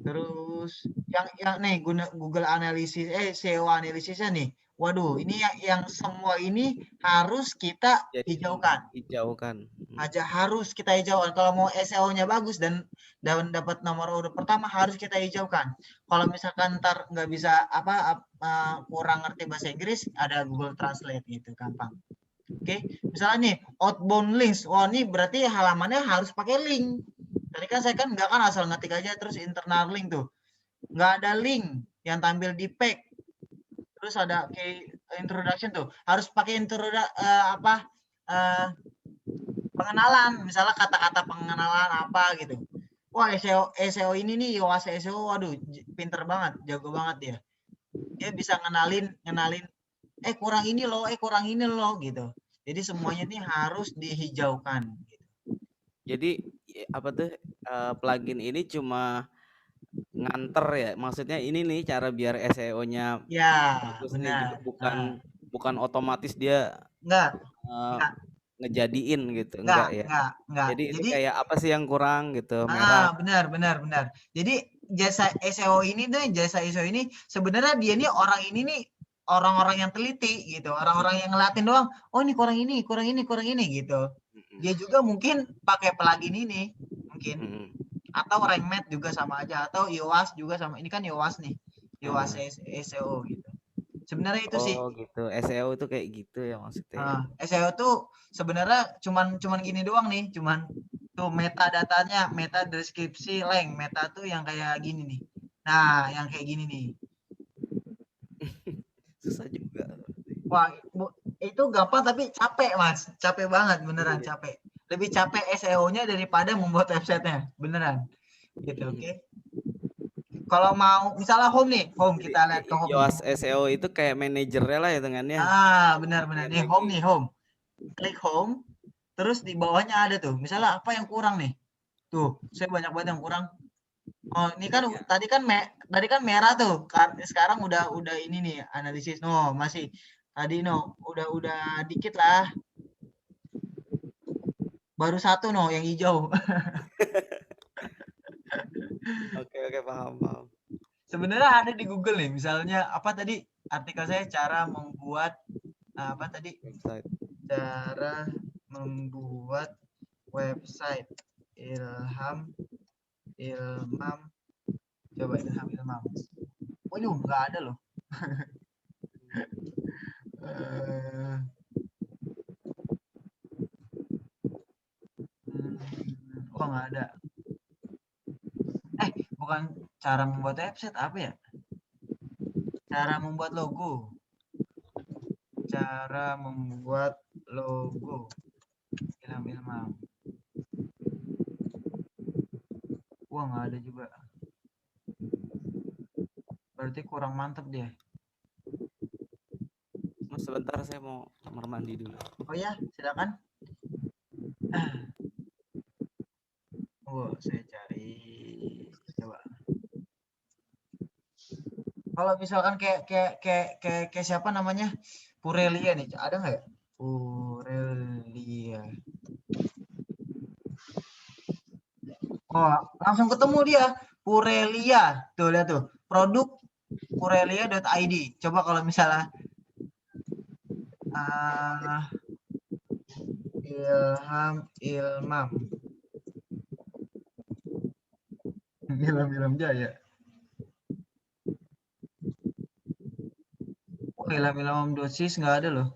Terus yang nih guna Google analisis SEO analisisnya nih. Waduh, ini yang semua ini harus kita Jadi hijaukan. hijaukan. Aja harus kita hijaukan. Kalau mau SEO-nya bagus dan dapat nomor urut pertama harus kita hijaukan. Kalau misalkan ntar nggak bisa kurang ngerti bahasa Inggris, ada Google Translate gitu, gampang. Oke, misalnya nih outbound links. Wah, ini berarti halamannya harus pakai link. Tadi kan saya kan nggak kan asal ngetik aja terus internal link tuh. Nggak ada link yang tampil di page. Terus ada kayak introduction tuh. Harus pakai pengenalan, misalnya kata-kata pengenalan apa gitu. Wah, SEO ini nih Yoast SEO, waduh pinter banget, jago banget dia. Dia bisa ngenalin kurang ini loh gitu. Jadi semuanya ini harus dihijaukan. Gitu. Jadi apa tuh plugin ini cuma nganter ya? Maksudnya ini nih cara biar SEO-nya Ya, bagus nih gitu, benar. bukan otomatis dia Enggak, uh, enggak, ngejadiin gitu, enggak ya? enggak. Jadi ini Jadi kayak apa sih yang kurang gitu, merah. benar. Jadi jasa SEO ini sebenarnya dia nih orang-orang yang teliti gitu, orang-orang yang ngeliatin doang. Oh, ini kurang ini gitu. Dia juga mungkin pakai plugin ini mungkin atau RankMath juga sama aja atau Yoast juga sama. Ini kan Yoast nih. Yoast SEO gitu. Sebenarnya itu sih. Oh gitu, SEO itu kayak gitu ya maksudnya. SEO tuh sebenarnya cuman gini doang nih, cuman tuh meta deskripsi, link. Meta tuh yang kayak gini nih. Nah, yang kayak gini nih. Susah juga. Wah, itu gampang tapi capek, Mas. Capek banget, beneran Iya. capek. Lebih capek SEO-nya daripada membuat websitenya, beneran. Gitu, oke. Kalau mau misalnya home nih, home Jadi kita lihat ke home nih. Yoast SEO itu kayak manajernya lah hitungannya. Benar. Pengen Nih lagi. home. Klik home, terus di bawahnya ada tuh. Misalnya apa yang kurang nih? Tuh, saya banyak banget yang kurang. Oh, ini kan tadi kan merah tuh. Sekarang udah ini nih analisis. No, masih tadi no, udah dikit lah. Baru satu no yang hijau. Oke, paham. Sebenarnya ada di Google nih. Misalnya apa tadi artikel saya cara membuat apa tadi? Website. Cara membuat website Ilham. Coba Ilham. Waduh, nggak ada loh. Nggak ada. Bukan cara membuat website apa ya? Cara membuat logo. Cara membuat logo. Ilham. Wah, nggak ada juga. Berarti kurang mantep dia. Mas sebentar saya mau kamar mandi dulu. Oh ya, silakan. Saya cari. Coba. Kalau misalkan kayak siapa namanya? Purelia nih, ada nggak ya? Purelia. Oh, langsung ketemu dia. Purelia. Tuh, lihat tuh. Produk purelia.id. Coba kalau misalnya Ilham Jaya. Ilham nggak ada loh.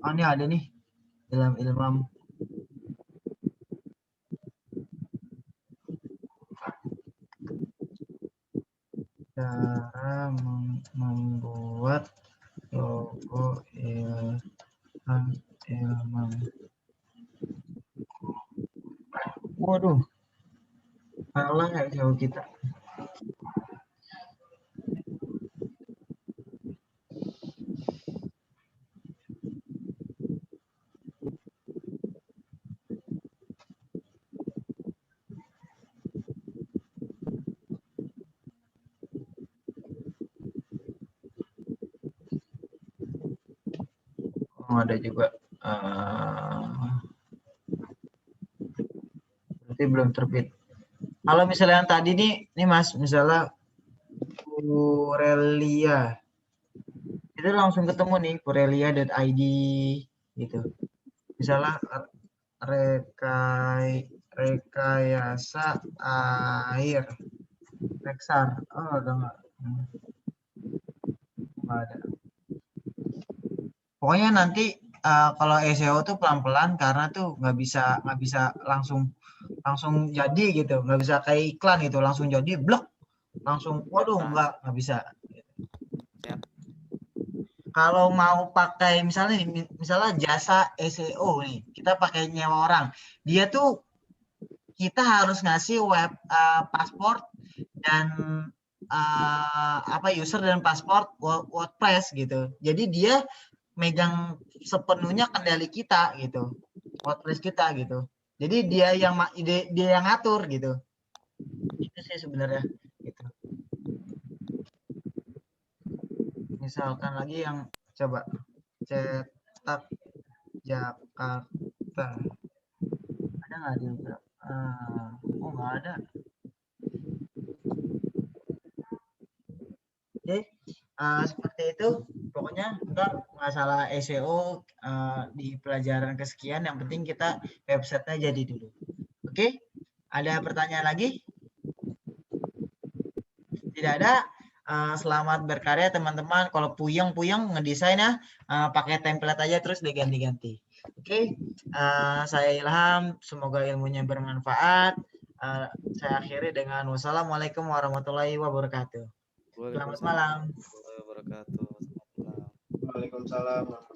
Oh, ini ada nih. Ilham. Cara membuat logo Ilham. Waduh. Salah ya jauh kita. Oh, ada juga. Berarti belum terbit. Kalau misalnya yang tadi nih Mas, misalnya Purelia, itu langsung ketemu nih purelia.id gitu. Misalnya rekayasa air, Rexar. Oh, udah nggak ada. Pokoknya nanti kalau SEO tuh pelan-pelan karena tuh nggak bisa langsung jadi gitu, nggak bisa kayak iklan gitu langsung jadi blok langsung waduh nggak bisa. Kalau mau pakai misalnya jasa SEO nih, kita pakai nyewa orang, dia tuh kita harus ngasih web paspor dan user dan paspor WordPress gitu. Jadi dia megang sepenuhnya kendali kita gitu, WordPress kita gitu. Jadi dia yang ngatur gitu. Itu sih sebenarnya gitu. Misalkan lagi yang coba cetak Jakarta. Ada nggak dia? Oh nggak ada. Oke, seperti itu. Pokoknya ntar masalah SEO di pelajaran kesekian. Yang penting kita websitenya jadi dulu. Oke, ada pertanyaan lagi? Tidak ada. Selamat berkarya teman-teman. Kalau puyeng ngedesain ya, pakai template aja terus diganti-ganti. Oke, saya Ilham. Semoga ilmunya bermanfaat. Saya akhiri dengan wassalamualaikum warahmatullahi wabarakatuh. Selamat malam. Waalaikumsalam warahmatullahi wabarakatuh. Selamat malam. Waalaikumsalam.